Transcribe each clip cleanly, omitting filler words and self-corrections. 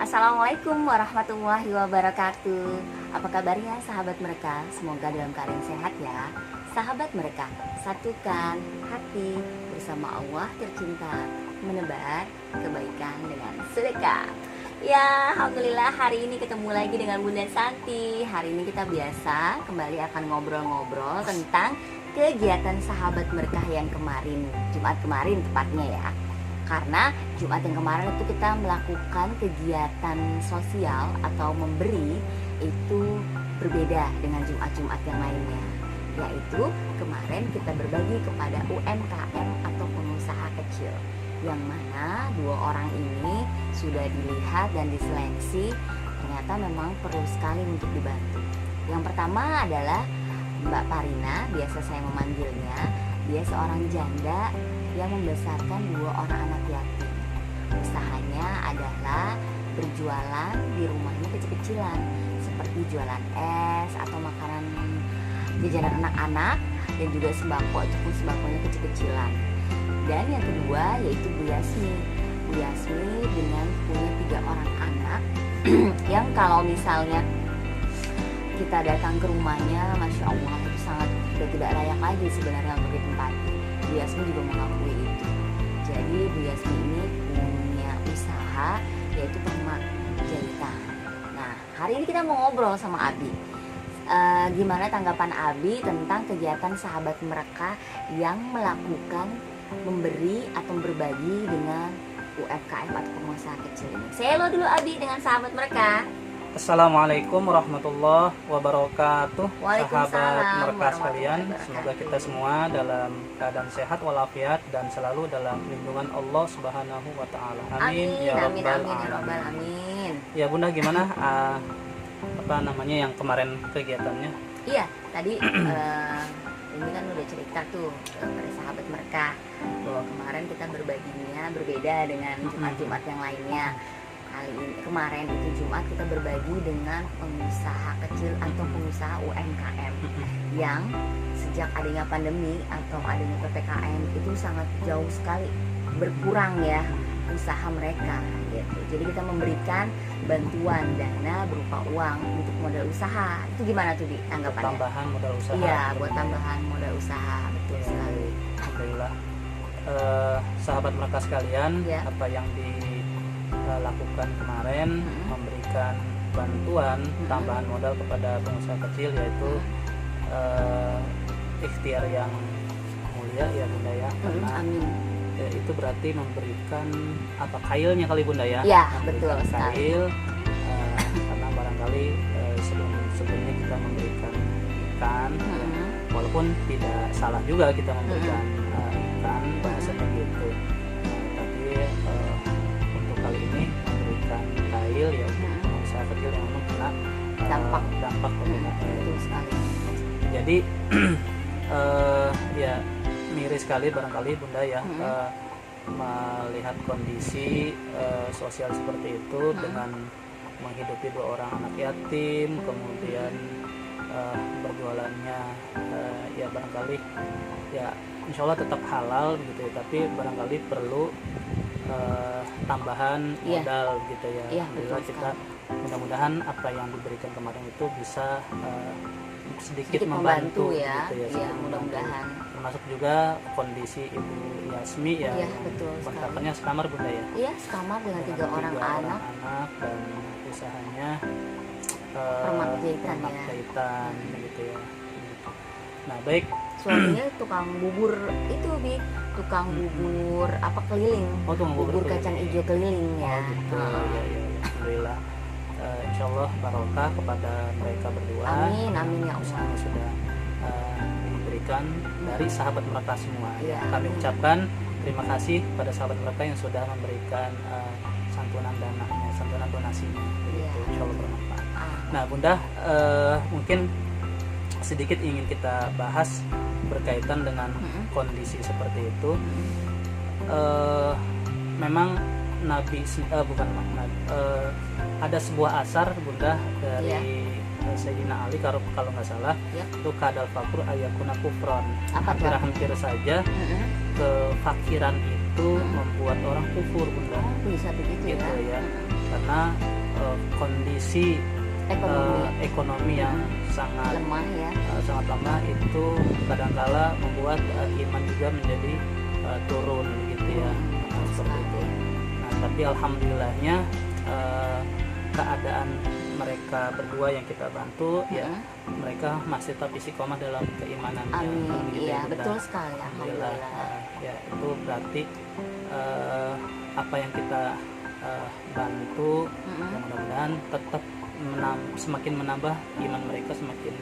Assalamualaikum warahmatullahi wabarakatuh. Apa kabarnya sahabat mereka? Semoga dalam keadaan sehat ya. Sahabat mereka, satukan hati bersama Allah tercinta, menebar kebaikan dengan sedekah. Ya, alhamdulillah hari ini ketemu lagi dengan Bunda Santi. Hari ini kita biasa kembali akan ngobrol-ngobrol tentang kegiatan sahabat mereka yang kemarin, Jumat kemarin tepatnya ya. Karena Jumat yang kemarin itu kita melakukan kegiatan sosial atau memberi itu berbeda dengan Jumat-Jumat yang lainnya. Yaitu kemarin kita berbagi kepada UMKM atau pengusaha kecil, yang mana 2 orang ini sudah dilihat dan diseleksi, ternyata memang perlu sekali untuk dibantu. Yang pertama adalah Mbak Parina, biasa saya memanggilnya. Dia seorang janda yang membesarkan 2 orang anak yatim. Usahanya adalah berjualan di rumahnya kecil-kecilan, seperti jualan es atau makanan jajanan anak-anak, dan juga sembako ataupun sembakonya kecil-kecilan. Dan yang kedua yaitu Bu Yasmi. Bu Yasmi dengan punya 3 orang anak yang kalau misalnya kita datang ke rumahnya, Masya Allah itu sangat sudah tidak layak lagi sebenarnya untuk ditempati. Bu Yasmi juga mengakui itu. Jadi Bu Yasmi ini punya usaha yaitu permak jahitan. Nah, hari ini kita mau ngobrol sama Abi. Gimana tanggapan Abi tentang kegiatan sahabat mereka yang melakukan memberi atau berbagi dengan UMKM atau pengusaha kecil ini. Saya dulu Abi dengan sahabat mereka. Assalamualaikum warahmatullahi wabarakatuh. Waalaikumsalam Sahabat mereka sekalian, warahmatullahi wabarakatuh. semoga kita semua dalam keadaan sehat walafiat dan selalu dalam lindungan Allah Subhanahu wa taala. Amin ya Amin, rabbal amin, ya rabbal alamin. alamin. Ya Bunda, gimana yang kemarin kegiatannya? Iya, tadi ini kan udah cerita tuh pada sahabat mereka bahwa kemarin kita berbaginya berbeda dengan Jumat-Jumat yang lainnya. Kali ini kemarin itu Jumat kita berbagi dengan pengusaha kecil atau pengusaha UMKM yang sejak adanya pandemi atau adanya PPKM itu sangat jauh sekali berkurang ya usaha mereka gitu. Jadi kita memberikan bantuan dana berupa uang untuk modal usaha. Itu gimana tuh Di tanggapannya? Tambahan modal usaha. Iya, buat tambahan modal usaha, betul sekali. Alhamdulillah. Sahabat mereka sekalian, Ya. apa yang dilakukan kemarin memberikan bantuan tambahan modal kepada pengusaha kecil, yaitu ikhtiar yang mulia ya Bunda ya, karena Amin. itu berarti memberikan apa kailnya kali Bunda ya, Ya, memberikan betul sekali. kail, karena barangkali sebelumnya kita memberikan ikan, walaupun tidak salah juga kita memberikan ikan bahasanya gitu. Tapi untuk kali ini memberikan kail ya untuk pengusaha kecil yang memang kena dampak COVID-19. Betul sekali. Jadi ya miris sekali barangkali Bunda ya, melihat kondisi sosial seperti itu dengan menghidupi 2 orang anak yatim, kemudian berjualannya ya barangkali ya insya Allah tetap halal gitu ya, tapi barangkali perlu tambahan modal gitu ya. Iya, Alhamdulillah betul kita mudah-mudahan apa yang diberikan kemarin itu bisa sedikit membantu ya. gitu ya, Iya, sedikit membantu. mudah-mudahan. Termasuk juga kondisi Ibu Yasmi ya, Iya, yang betul sekali. kontrakannya sekamar Bunda ya, Iya, sekamar dengan 3 orang anak. dan usahanya Permak jahitan permak ya. jahitan gitu ya. Nah baik, Suaminya tukang bubur itu tukang bubur apa keliling. Oh, tukang bubur kacang hijau keliling ya. gitu ya, alhamdulillah. Insya Allah barokah kepada mereka berdua. Amin, amin ya Allah. Usahanya sudah diberikan dari sahabat mereka semua. Iya. Kami ucapkan terima kasih pada sahabat mereka yang sudah memberikan santunan dananya, santunan donasinya. Iya. Insya Allah bermanfaat. Nah Bunda, mungkin sedikit ingin kita bahas berkaitan dengan kondisi seperti itu. Memang Nabi ada sebuah asar Bunda dari Sayyidina Ali kalau nggak salah, itu kadal fakur ayakuna kufron. Hampir saja kefakiran itu membuat orang kufur Bunda. Bisa begitu Gitu ya. karena kondisi ekonomi yang sangat lemah ya. Sangat lemah itu kadangkala membuat iman juga menjadi turun gitu ya. Seperti itu. Nah, tapi alhamdulillahnya keadaan mereka berdua yang kita bantu ya, mereka masih tetap istiqomah dalam keimanannya. Amin. Gitu Iya, ya, Bunda. betul sekali. Alhamdulillah. Ya itu berarti apa yang kita bantu ya mudah-mudahan tetap semakin menambah iman mereka, semakin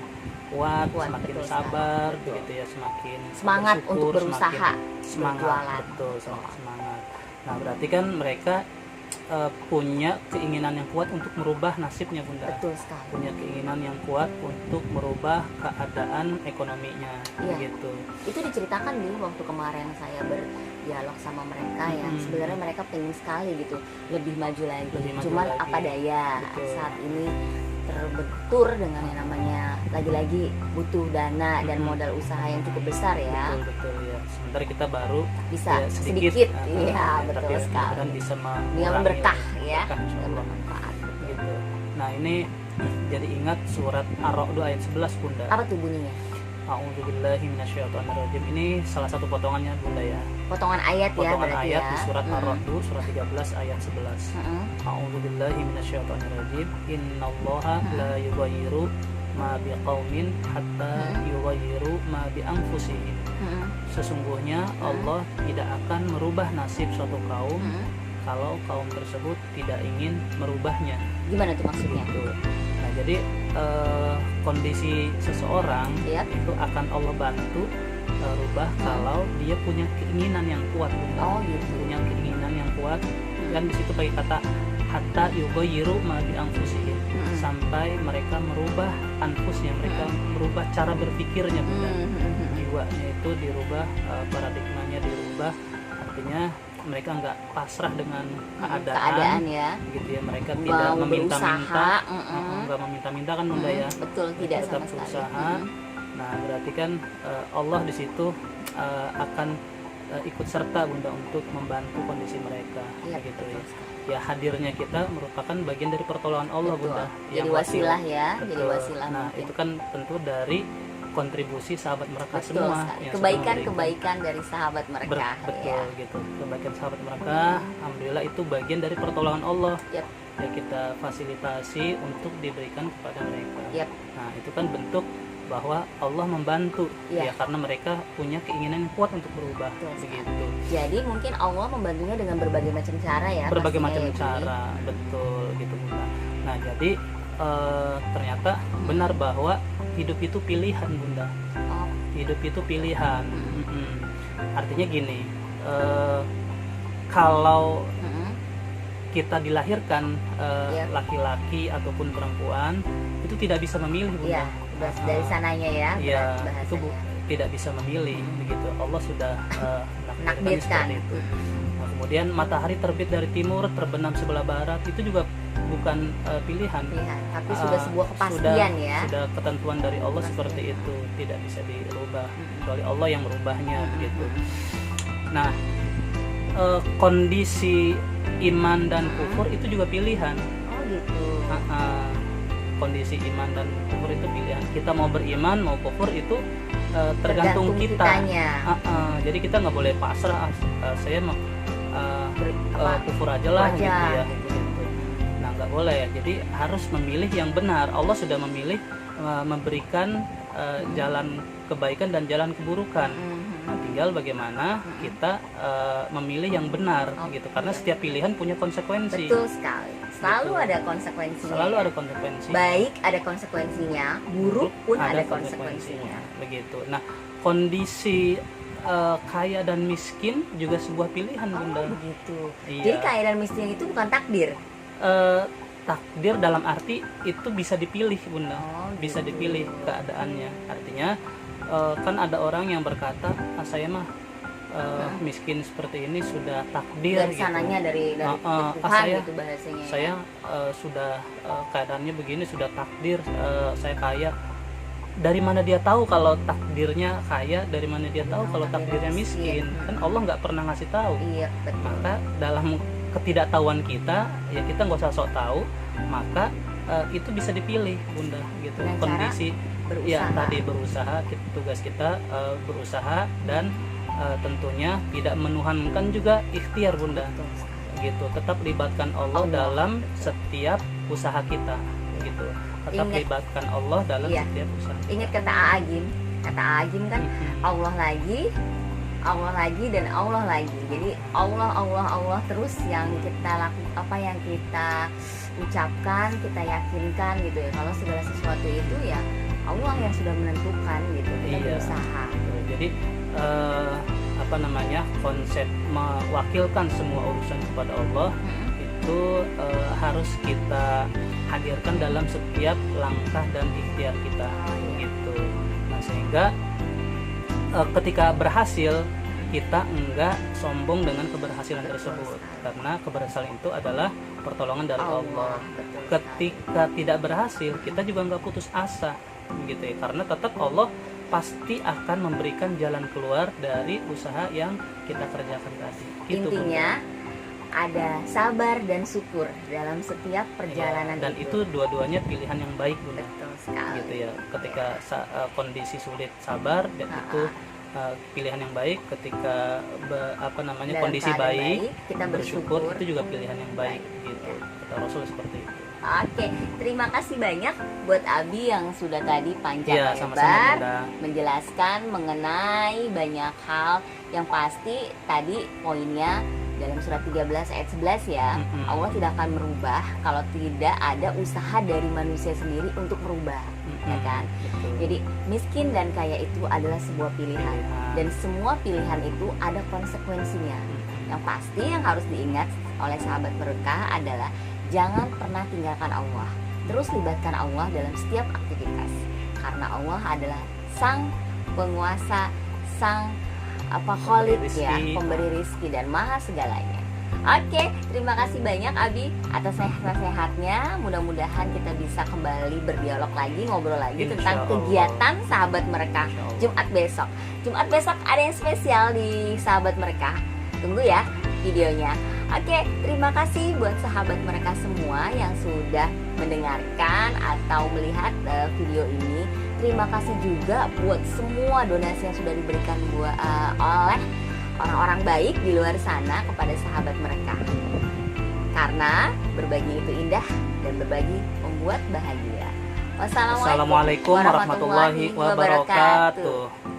kuat, semakin sabar, betul. begitu ya, semakin Semangat bersyukur, untuk berusaha, semangat, berjualan. betul, semangat. Nah berarti kan mereka punya keinginan yang kuat untuk merubah nasibnya, Bunda. Betul sekali. Punya keinginan yang kuat untuk merubah keadaan ekonominya, Iya. gitu. Itu diceritakan nih waktu kemarin saya berdialog sama mereka ya. Sebenarnya mereka pengen sekali gitu lebih maju lagi. Lebih maju Cuman lagi. apa daya Betul. saat ini terbentur dengan yang namanya lagi-lagi butuh dana dan modal usaha yang cukup besar ya. Betul ya. Sementara kita baru Bisa ya, sedikit, iya betul tapi sekali. mudah-mudahan bisa Dengan mengurangi berkah ya, berkah, insya dan Allah. bermanfaat. Gitu. Nah ini jadi ingat surat Ar-Ra'd ayat 11, Bunda. Apa tuh bunyinya? A'udzubillahi minasyaitonirrajim. Ini salah satu potongannya, Bunda ya. Potongan ayat ya Potongan berarti ayat ya. di surat Ar-Ra'd surat 13 ayat 11. A'udzubillahi minasyaitonirrajim. Innallaha la yughayyiru ma biqaumin hatta yughayyiru ma bi anfusihim. Sesungguhnya Allah tidak akan merubah nasib suatu kaum kalau kaum tersebut tidak ingin merubahnya. Gimana tuh maksudnya? Gitu. Nah, jadi kondisi seseorang Yap. itu akan Allah bantu rubah kalau dia punya keinginan yang kuat, Bunda. Oh gitu. Punya keinginan yang kuat, dan di situ pakai kata hatta yughayyiru ma bi anfusihim, sampai mereka merubah anfusnya, mereka merubah cara berpikirnya, Bunda. Jiwanya itu dirubah, paradigmanya dirubah, artinya mereka nggak pasrah dengan keadaan ya. gitu ya, mereka Mau tidak meminta-minta, berusaha, nggak meminta-minta kan, Bunda ya. Betul, tidak Tetap sama sekali. berusaha. Nah berarti kan Allah di situ akan ikut serta, Bunda, untuk membantu kondisi mereka. Iya, gitu betul ya. sekali. Ya hadirnya kita merupakan bagian dari pertolongan Allah, Betul. Bunda. Jadi Yang wasilah ya, Betul. jadi wasilah Nah mungkin. itu kan tentu dari kontribusi sahabat mereka Betul semua sekali. yang sudah Kebaikan-kebaikan dari sahabat mereka. betul Ya. gitu, kebaikan sahabat mereka. Alhamdulillah itu bagian dari pertolongan Allah. Yap. Ya kita fasilitasi untuk diberikan kepada mereka. Yap. Nah itu kan bentuk bahwa Allah membantu, Iya. ya karena mereka punya keinginan yang kuat untuk berubah. Betul sekali. Begitu. Jadi mungkin Allah membantunya dengan berbagai macam cara ya. Berbagai pastinya macam ya, Bu. cara, betul gitu, Bunda. Nah jadi ternyata benar bahwa hidup itu pilihan, Bunda. Oh, Hidup itu pilihan. Artinya gini, kalau kita dilahirkan Iya. laki-laki ataupun perempuan itu tidak bisa memilih, Bunda. iya, dari sananya ya. Iya, berat itu bahasanya. tidak bisa memilih begitu. Allah sudah menakdirkannya Menakdirkan. seperti itu. Nah, kemudian matahari terbit dari timur, terbenam sebelah barat, itu juga bukan pilihan. Pilihan, tapi sudah sebuah kepastian ya. Sudah ketentuan dari Allah seperti itu, tidak bisa dirubah kecuali Allah yang merubahnya begitu. Nah, kondisi iman dan kufur itu juga pilihan. Oh gitu. Kondisi iman dan kufur itu pilihan. Kita mau beriman mau kufur itu tergantung kita. kitanya. Jadi kita nggak boleh pasrah. Saya mau kufur aja lah gitu ya. Gitu. Nah nggak boleh. Jadi harus memilih yang benar. Allah sudah memilih memberikan jalan kebaikan dan jalan keburukan. Nah, tinggal bagaimana kita memilih yang benar gitu. Karena setiap pilihan punya konsekuensi. Betul sekali. Selalu Betul. ada konsekuensinya. Selalu ya. ada konsekuensi. Baik ada konsekuensinya, buruk pun ada konsekuensinya. Begitu. Nah, kondisi kaya dan miskin juga sebuah pilihan, Bunda. Begitu. Iya. Jadi kaya dan miskin itu bukan takdir. Takdir dalam arti itu bisa dipilih, Bunda. Bisa gitu. dipilih keadaannya. Artinya kan ada orang yang berkata, saya mah miskin seperti ini sudah takdir Dari gitu. sananya dari Tuhan saya, gitu bahasanya. Saya sudah keadaannya begini, sudah takdir saya kaya. Dari mana dia tahu kalau takdirnya kaya? Dari mana dia tahu kalau takdirnya miskin? Kan Allah nggak pernah ngasih tahu. Iya betul. Maka dalam ketidaktahuan kita, ya kita nggak usah sok tahu, maka itu bisa dipilih Bunda gitu. Dengan Kondisi berusaha. ya tadi berusaha, tugas kita berusaha dan tentunya tidak menuhankan juga ikhtiar Bunda gitu. Tetap libatkan Allah dalam setiap usaha kita gitu. Tetap libatkan Allah dalam setiap usaha. Ingat kata Agim kan, Allah lagi dan Allah lagi. Jadi Allah terus yang kita lakukan, yang kita ucapkan, kita yakinkan gitu ya. Kalau segala sesuatu itu ya Allah yang sudah menentukan gitu. Kita berusaha. Jadi konsep mewakilkan semua urusan kepada Allah itu harus kita hadirkan dalam setiap langkah dan ikhtiar kita gitu. Nah, sehingga ketika berhasil kita enggak sombong dengan keberhasilan tersebut, karena keberhasilan itu adalah pertolongan dari Allah. Ketika tidak berhasil, kita juga enggak putus asa gitu ya, karena tetap Allah pasti akan memberikan jalan keluar dari usaha yang kita kerjakan tadi gitu. Intinya ada sabar dan syukur dalam setiap perjalanan dan itu dua-duanya pilihan yang baik Bunda. Betul sekali. Gitu ya. Ketika kondisi sulit sabar, dan itu pilihan yang baik. Ketika kondisi baik kita bersyukur, itu juga pilihan yang baik gitu. Kata Rasul seperti itu. Oke, terima kasih banyak buat Abi yang sudah tadi panjang lebar menjelaskan mengenai banyak hal. Yang pasti tadi poinnya dalam surat 13 ayat 11 ya, Allah tidak akan merubah kalau tidak ada usaha dari manusia sendiri untuk merubah, ya kan? Jadi miskin dan kaya itu adalah sebuah pilihan, dan semua pilihan itu ada konsekuensinya. Yang pasti yang harus diingat oleh sahabat berkah adalah jangan pernah tinggalkan Allah. Terus libatkan Allah dalam setiap aktivitas, karena Allah adalah sang penguasa, sang Khalik ya, pemberi rizki dan maha segalanya. Oke, terima kasih banyak Abi atas nasihat-nasihatnya. Mudah-mudahan kita bisa kembali berdialog lagi, ngobrol lagi tentang kegiatan sahabat mereka Jumat besok. Jumat besok ada yang spesial di sahabat mereka. Tunggu ya videonya. Oke, terima kasih buat sahabat mereka semua yang sudah mendengarkan atau melihat video ini. Terima kasih juga buat semua donasi yang sudah diberikan oleh orang-orang baik di luar sana kepada sahabat mereka. Karena berbagi itu indah dan berbagi membuat bahagia. Wassalamualaikum warahmatullahi wabarakatuh.